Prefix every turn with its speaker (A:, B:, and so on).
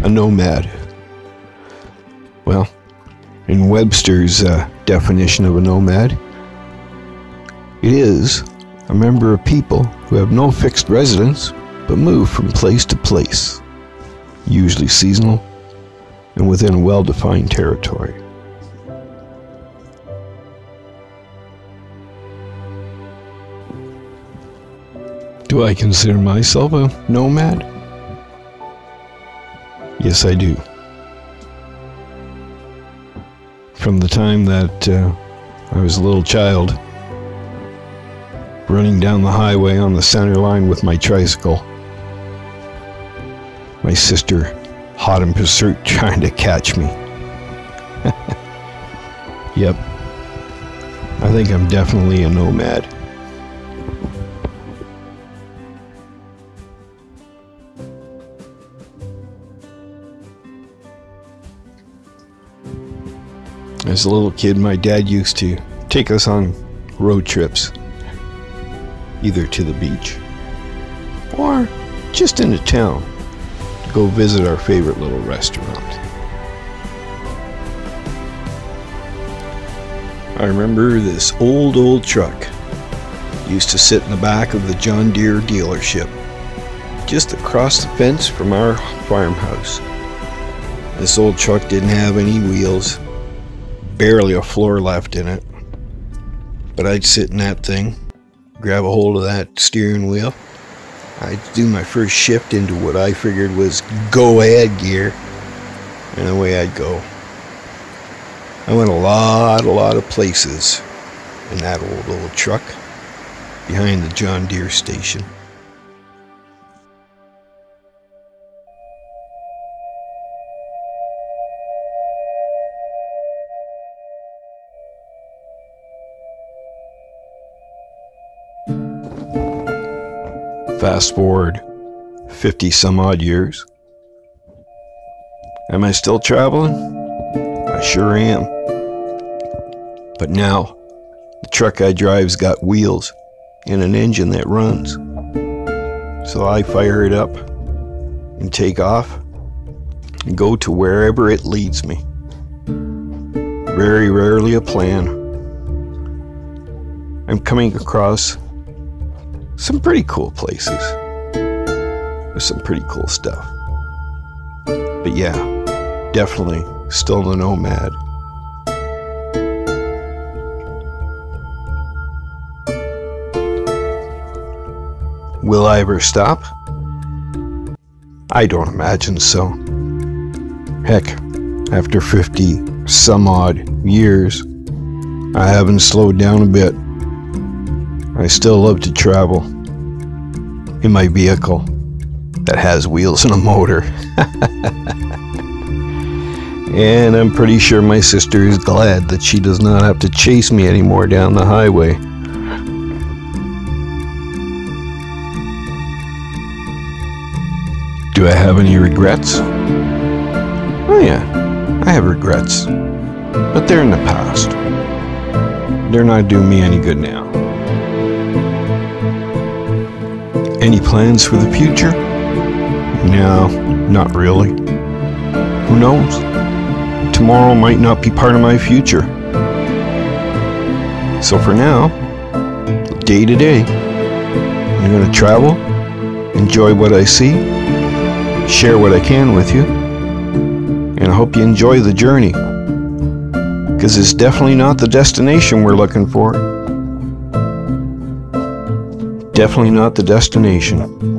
A: a nomad? Well, in Webster's definition of a nomad, it is a member of people who have no fixed residence but move from place to place, usually seasonal and within a well-defined territory. Do I consider myself a nomad? Yes, I do. From the time that I was a little child, running down the highway on the center line with my tricycle, my sister hot in pursuit trying to catch me. Yep, I think I'm definitely a nomad. As a little kid, my dad used to take us on road trips, either to the beach or just into town to go visit our favorite little restaurant. I remember this old truck used to sit in the back of the John Deere dealership just across the fence from our farmhouse. This old truck didn't have any wheels, barely a floor left in it, but I'd sit in that thing, grab a hold of that steering wheel. I'd do my first shift into what I figured was go-ahead gear, and away I'd go. I went a lot of places in that old truck behind the John Deere station. Fast forward 50 some odd years. Am I still traveling? I sure am. But now, the truck I drive's got wheels and an engine that runs. So I fire it up and take off and go to wherever it leads me. Very rarely a plan. I'm coming across some pretty cool places with some pretty cool stuff. But yeah, definitely still the nomad. Will I ever stop? I don't imagine so. Heck, after 50 some odd years, I haven't slowed down a bit. I still love to travel in my vehicle that has wheels and a motor. And I'm pretty sure my sister is glad that she does not have to chase me anymore down the highway. Do I have any regrets? Oh yeah, I have regrets, but they're in the past. They're not doing me any good now. Any plans for the future? No, not really. Who knows? Tomorrow might not be part of my future. So for now, day to day, I'm going to travel, enjoy what I see, share what I can with you, and I hope you enjoy the journey, because it's definitely not the destination we're looking for. Definitely not the destination.